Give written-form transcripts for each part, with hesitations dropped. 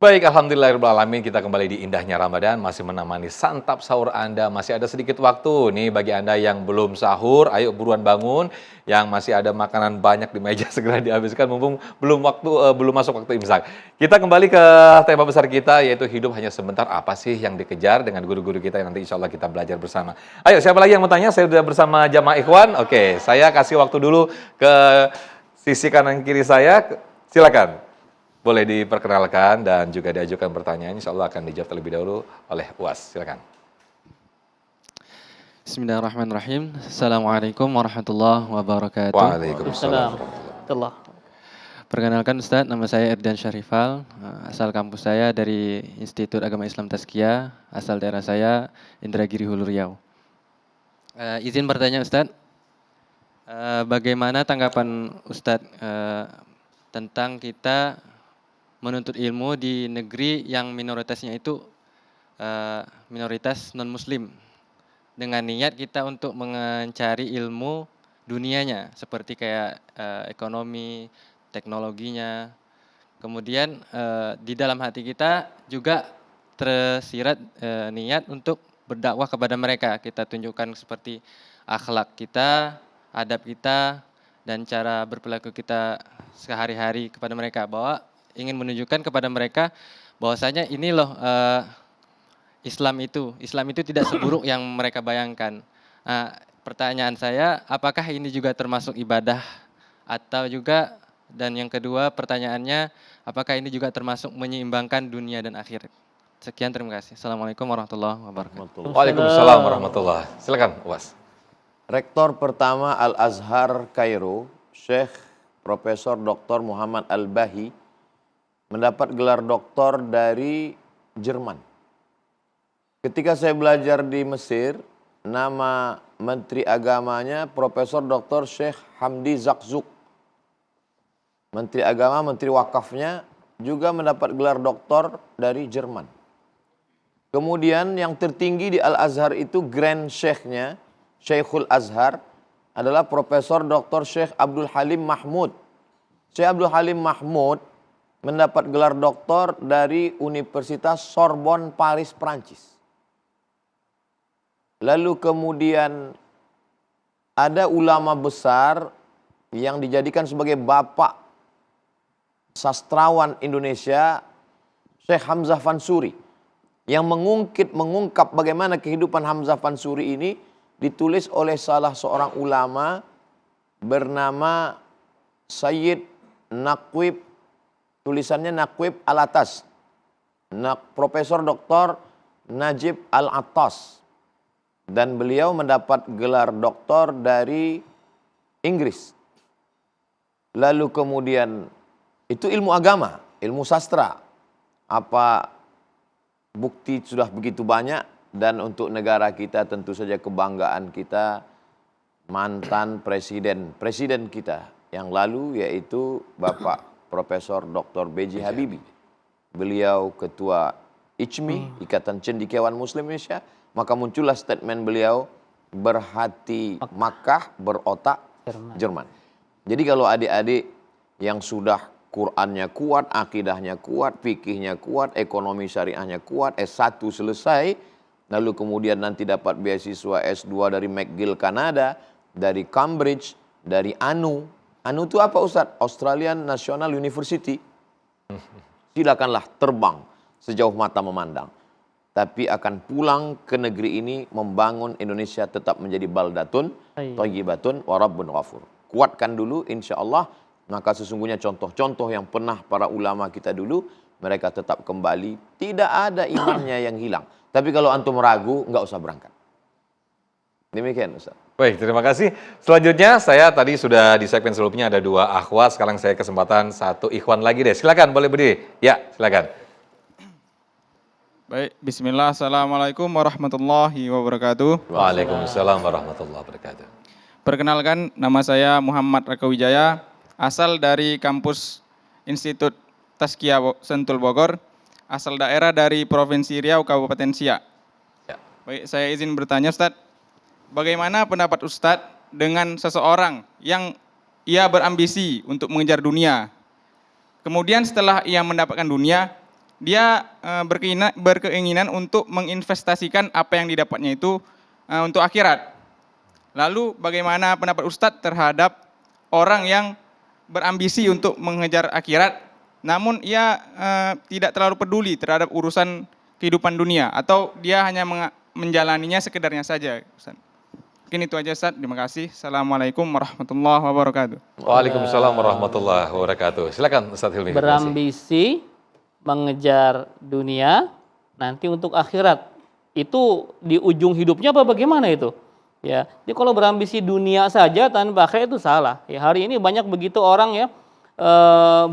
Baik, alhamdulillahirrahmanirrahim, kita kembali di indahnya Ramadan, masih menemani santap sahur Anda, masih ada sedikit waktu nih bagi Anda yang belum sahur, ayo buruan bangun, yang masih ada makanan banyak di meja segera dihabiskan, mumpung belum masuk waktu imsak. Kita kembali ke tema besar kita, yaitu hidup hanya sebentar, apa sih yang dikejar dengan guru-guru kita yang nanti insya Allah kita belajar bersama. Ayo, siapa lagi yang mau tanya? Saya sudah bersama Jamaah Ikhwan. Oke, saya kasih waktu dulu ke sisi kanan kiri saya, silakan. Boleh diperkenalkan dan juga diajukan pertanyaan, insya Allah akan dijawab terlebih dahulu oleh UAS. Silakan. Bismillahirrahmanirrahim. Assalamualaikum warahmatullahi wabarakatuh. Waalaikumsalam. Perkenalkan Ustadz, nama saya Erdan Syarifal. Asal kampus saya dari Institut Agama Islam Tazkiyah. Asal daerah saya Indragiri Hulu Riau. Izin bertanya Ustadz, bagaimana tanggapan Ustadz tentang kita menuntut ilmu di negeri yang minoritasnya itu minoritas non-muslim, dengan niat kita untuk mencari ilmu dunianya seperti kayak ekonomi, teknologinya. Kemudian di dalam hati kita juga tersirat niat untuk berdakwah kepada mereka. Kita tunjukkan seperti akhlak kita, adab kita, dan cara berperilaku kita sehari-hari kepada mereka, bahwa ingin menunjukkan kepada mereka bahwasanya ini loh Islam itu tidak seburuk yang mereka bayangkan. Pertanyaan saya, apakah ini juga termasuk ibadah atau juga, dan yang kedua pertanyaannya, apakah ini juga termasuk menyeimbangkan dunia dan akhirat? Sekian, terima kasih. Assalamualaikum warahmatullahi wabarakatuh. Waalaikumsalam warahmatullahi. Silakan, UAS. Rektor pertama Al-Azhar Kairo, Syekh Profesor Dr. Muhammad Al-Bahi, mendapat gelar doktor dari Jerman. Ketika saya belajar di Mesir, nama Menteri Agamanya Profesor Dr. Syekh Hamdi Zakzuk. Menteri Agama, Menteri Wakafnya juga mendapat gelar doktor dari Jerman. Kemudian yang tertinggi di Al-Azhar itu Grand Syekhnya, Syekhul Azhar, adalah Profesor Dr. Syekh Abdul Halim Mahmud. Syekh Abdul Halim Mahmud mendapat gelar doktor dari Universitas Sorbonne, Paris, Prancis. Lalu kemudian ada ulama besar yang dijadikan sebagai bapak sastrawan Indonesia, Syekh Hamzah Fansuri, yang mengungkap bagaimana kehidupan Hamzah Fansuri ini ditulis oleh salah seorang ulama bernama Sayyid Naqwib, tulisannya Naqwib Al-Atas, Profesor Dr. Najib Al-Attas, dan beliau mendapat gelar doktor dari Inggris. Lalu kemudian itu ilmu agama, ilmu sastra. Apa bukti sudah begitu banyak, dan untuk negara kita tentu saja kebanggaan kita, mantan presiden kita yang lalu yaitu Bapak Profesor Dr. B.J. Habibie. Beliau ketua ICMI, Ikatan Cendekiawan Muslim Indonesia. Maka muncullah statement beliau, berhati Makkah, berotak Jerman. Jadi kalau adik-adik yang sudah Qur'annya kuat, akidahnya kuat, fikihnya kuat, ekonomi syariahnya kuat, S1 selesai, lalu kemudian nanti dapat beasiswa S2 dari McGill Kanada, dari Cambridge, dari ANU. ANU itu apa Ustadz? Australian National University. Silakanlah terbang sejauh mata memandang. Tapi akan pulang ke negeri ini membangun Indonesia tetap menjadi baldatun, thayyibatun, wa rabbun ghafur. Kuatkan dulu insya Allah, maka sesungguhnya contoh-contoh yang pernah para ulama kita dulu, mereka tetap kembali, tidak ada imannya yang hilang. Tapi kalau antum ragu, nggak usah berangkat. Demikian Ustaz. Baik, terima kasih. Selanjutnya saya tadi sudah di segmen sebelumnya ada 2 akhwat, sekarang saya kesempatan 1 ikhwan lagi deh. Silakan, boleh berdiri. Ya, silakan. Baik, bismillah, assalamualaikum warahmatullahi wabarakatuh. Waalaikumsalam warahmatullahi wabarakatuh. Perkenalkan, nama saya Muhammad Raka Wijaya, asal dari kampus Institut Tazkiyah Sentul Bogor, asal daerah dari Provinsi Riau, Kabupaten Siak. Ya. Baik, saya izin bertanya Ustadz, bagaimana pendapat Ustadz dengan seseorang yang ia berambisi untuk mengejar dunia, kemudian setelah ia mendapatkan dunia, dia berkeinginan untuk menginvestasikan apa yang didapatnya itu untuk akhirat. Lalu bagaimana pendapat Ustadz terhadap orang yang berambisi untuk mengejar akhirat, namun ia tidak terlalu peduli terhadap urusan kehidupan dunia, atau dia hanya menjalaninya sekedarnya saja, Ustaz. Mungkin itu aja, Ustaz. Terima kasih. Assalamualaikum warahmatullahi wabarakatuh. Waalaikumsalam warahmatullahi wabarakatuh. Silakan Ustaz Hilmi. Berambisi mengejar dunia nanti untuk akhirat. Itu di ujung hidupnya apa bagaimana itu? Ya, jadi kalau berambisi dunia saja tanpa akhirat itu salah. Ya, hari ini banyak begitu orang ya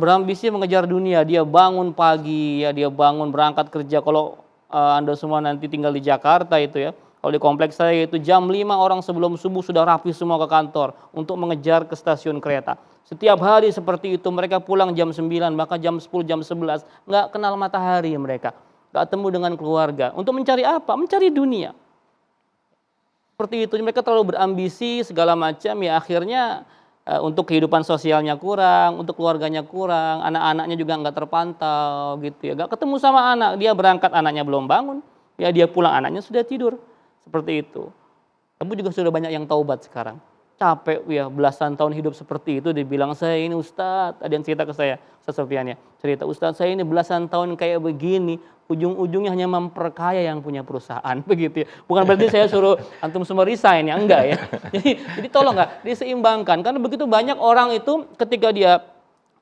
berambisi mengejar dunia. Dia bangun pagi, ya dia bangun berangkat kerja. Kalau Anda semua nanti tinggal di Jakarta itu ya, kalau di kompleks saya itu jam 5 orang sebelum subuh sudah rapi semua ke kantor untuk mengejar ke stasiun kereta. Setiap hari seperti itu, mereka pulang jam 9, maka jam 10, jam 11, nggak kenal matahari mereka. Nggak temu dengan keluarga. Untuk mencari apa? Mencari dunia. Seperti itu, mereka terlalu berambisi segala macam, ya akhirnya untuk kehidupan sosialnya kurang, untuk keluarganya kurang, anak-anaknya juga nggak terpantau gitu ya. Nggak ketemu sama anak, dia berangkat anaknya belum bangun, ya dia pulang anaknya sudah tidur. Seperti itu. Tapi juga sudah banyak yang taubat sekarang. Capek ya belasan tahun hidup seperti itu, dibilang saya ini Ustadz, ada yang cerita ke saya, Ustadz Sofian ya, cerita Ustadz saya ini belasan tahun kayak begini, ujung-ujungnya hanya memperkaya yang punya perusahaan begitu ya. Bukan berarti saya suruh antum semua resign ya, enggak ya. Jadi tolong nggak diseimbangkan, karena begitu banyak orang itu ketika dia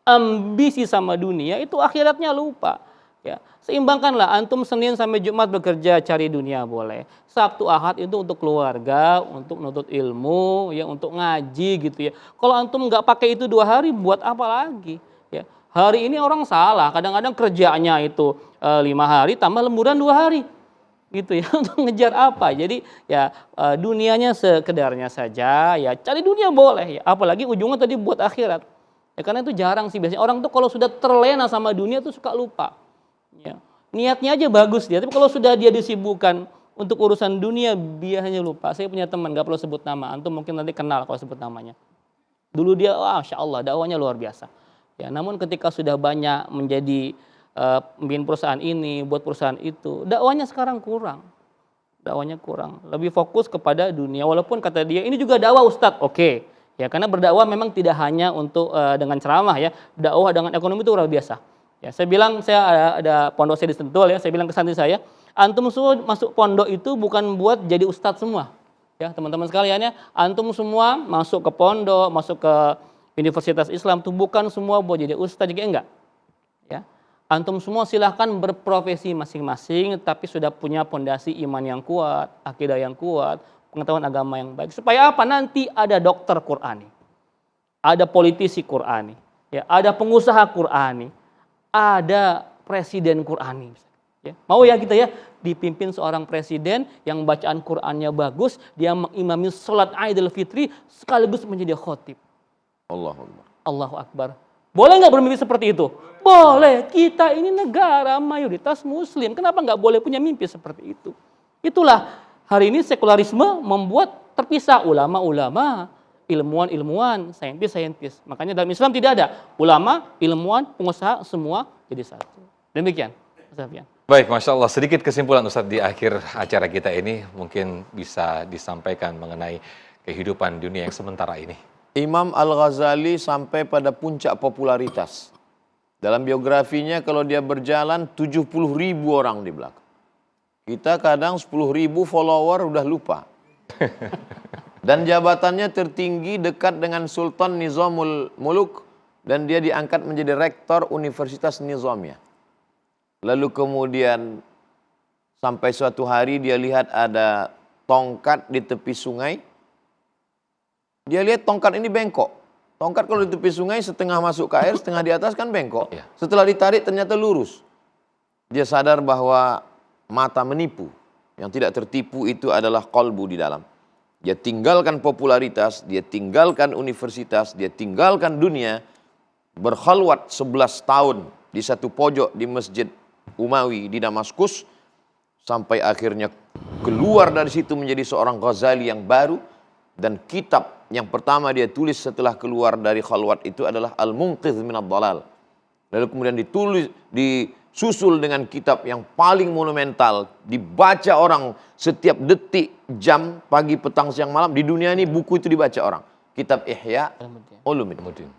ambisi sama dunia itu akhiratnya lupa. Ya, seimbangkanlah, antum Senin sampai Jumat bekerja cari dunia boleh. Sabtu Ahad itu untuk keluarga, untuk menuntut ilmu, ya untuk ngaji gitu ya. Kalau antum nggak pakai itu 2 hari, buat apa lagi? Ya, hari ini orang salah, kadang-kadang kerjanya itu 5 hari tambah lemburan 2 hari. Gitu ya, untuk ngejar apa? Jadi ya dunianya sekedarnya saja, ya cari dunia boleh ya. Apalagi ujungnya tadi buat akhirat. Ya, karena itu jarang sih biasanya orang tuh kalau sudah terlena sama dunia tuh suka lupa. Ya. Niatnya aja bagus dia, tapi kalau sudah dia disibukkan untuk urusan dunia, dia hanya lupa. Saya punya teman, gak perlu sebut nama, antum mungkin nanti kenal kalau sebut namanya. Dulu dia, Masya Allah, dakwahnya luar biasa. Ya, namun ketika sudah banyak menjadi pemimpin perusahaan ini, buat perusahaan itu, dakwahnya sekarang kurang. Dakwahnya kurang, lebih fokus kepada dunia. Walaupun kata dia, ini juga dakwah Ustadz, oke. Ya, karena berdakwah memang tidak hanya untuk dengan ceramah ya, dakwah dengan ekonomi itu luar biasa. Ya, saya bilang, saya ada pondok saya di Sentul ya, saya bilang ke santri saya, antum semua masuk pondok itu bukan buat jadi ustadz semua. Ya, teman-teman sekalian ya, antum semua masuk ke pondok, masuk ke Universitas Islam itu bukan semua buat jadi ustadz, juga enggak. Ya. Antum semua silahkan berprofesi masing-masing, tapi sudah punya pondasi iman yang kuat, akidah yang kuat, pengetahuan agama yang baik. Supaya apa? Nanti ada dokter Qur'ani, ada politisi Qur'ani, ya, ada pengusaha Qur'ani, ada presiden Qur'ani. Ya. Mau ya kita ya dipimpin seorang presiden yang bacaan Qur'annya bagus, dia mengimami sholat Idul Fitri sekaligus menjadi khotib. Allahu Akbar. Allahu Akbar. Boleh nggak bermimpi seperti itu? Boleh. Kita ini negara mayoritas Muslim. Kenapa nggak boleh punya mimpi seperti itu? Itulah hari ini sekularisme membuat terpisah ulama-ulama, ilmuwan-ilmuwan, saintis-saintis. Makanya dalam Islam tidak ada ulama, ilmuwan, pengusaha, semua jadi satu. Demikian, Ustaz Sofian. Baik, Masya Allah. Sedikit kesimpulan Ustadz di akhir acara kita ini mungkin bisa disampaikan mengenai kehidupan dunia yang sementara ini. Imam Al-Ghazali sampai pada puncak popularitas. Dalam biografinya kalau dia berjalan 70.000 orang di belakang. Kita kadang 10.000 follower udah lupa. Dan jabatannya tertinggi dekat dengan Sultan Nizamul Muluk dan dia diangkat menjadi rektor Universitas Nizamiyah. Lalu kemudian sampai suatu hari dia lihat ada tongkat di tepi sungai. Dia lihat tongkat ini bengkok. Tongkat kalau di tepi sungai setengah masuk ke air, setengah di atas kan bengkok. Setelah ditarik ternyata lurus. Dia sadar bahwa mata menipu. Yang tidak tertipu itu adalah qalbu di dalam. Dia tinggalkan popularitas, dia tinggalkan universitas, dia tinggalkan dunia, berkhalwat 11 tahun di satu pojok di Masjid Umawi di Damaskus, sampai akhirnya keluar dari situ menjadi seorang Ghazali yang baru, dan kitab yang pertama dia tulis setelah keluar dari khalwat itu adalah Al-Munqidh Minad Dhalal, lalu kemudian disusul dengan kitab yang paling monumental, dibaca orang setiap detik, jam, pagi, petang, siang, malam. Di dunia ini buku itu dibaca orang. Kitab Ihya Ulumuddin.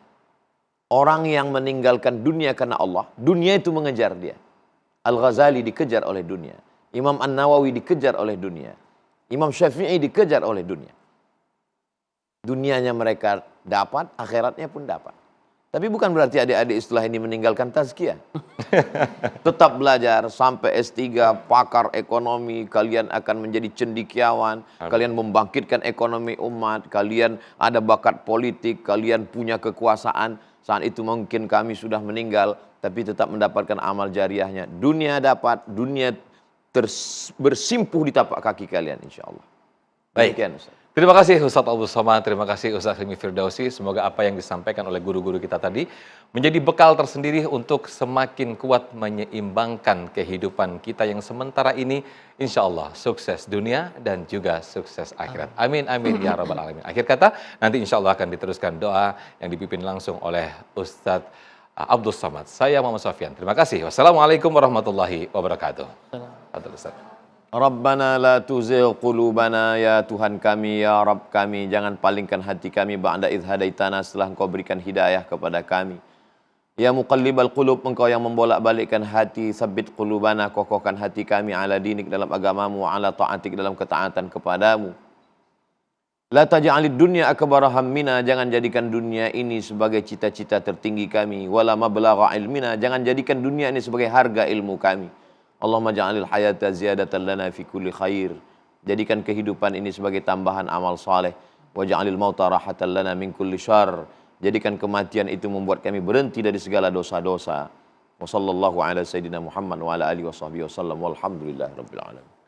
Orang yang meninggalkan dunia karena Allah, dunia itu mengejar dia. Al-Ghazali dikejar oleh dunia. Imam An-Nawawi dikejar oleh dunia. Imam Syafi'i dikejar oleh dunia. Dunianya mereka dapat, akhiratnya pun dapat. Tapi bukan berarti adik-adik setelah ini meninggalkan tazkiyah. Tetap belajar sampai S3, pakar ekonomi, kalian akan menjadi cendekiawan, kalian membangkitkan ekonomi umat, kalian ada bakat politik, kalian punya kekuasaan. Saat itu mungkin kami sudah meninggal, tapi tetap mendapatkan amal jariahnya. Dunia dapat, dunia bersimpuh di tapak kaki kalian insya Allah. Baik. Demikian, Ustaz. Terima kasih Ustadz Abdul Somad, terima kasih Ustadz Hilmi Firdausi. Semoga apa yang disampaikan oleh guru-guru kita tadi menjadi bekal tersendiri untuk semakin kuat menyeimbangkan kehidupan kita yang sementara ini. Insya Allah sukses dunia dan juga sukses akhirat. Amin, amin, ya rabbal alamin. Akhir kata, nanti insya Allah akan diteruskan doa yang dipimpin langsung oleh Ustadz Abdul Somad. Saya Muhammad Sofyan. Terima kasih. Wassalamualaikum warahmatullahi wabarakatuh. Fadhil Ustadz. Rabbana la tuzigh qulubana, ya Tuhan kami, ya Rabb kami, jangan palingkan hati kami ba'da idh hadaitana, setelah Engkau berikan hidayah kepada kami. Ya muqallibal qulub, Engkau yang membolak-balikkan hati, sabbit qulubana, kokohkan hati kami ala dinik, dalam agamamu, ala ta'atik, dalam ketaatan kepadamu. La taj'alid dunya akbara hammina, jangan jadikan dunia ini sebagai cita-cita tertinggi kami, wala mablagha ilmina, jangan jadikan dunia ini sebagai harga ilmu kami. Allahumma ja'alil hayata ziyadatan lana fi kulli khair. Jadikan kehidupan ini sebagai tambahan amal saleh. Wa ja'alil mauta rahatan lana min kulli syarr. Jadikan kematian itu membuat kami berhenti dari segala dosa-dosa. Wa sallallahu ala sayyidina Muhammad wa ala alihi wa sahbihi wasallam. Walhamdulillah rabbil alamin.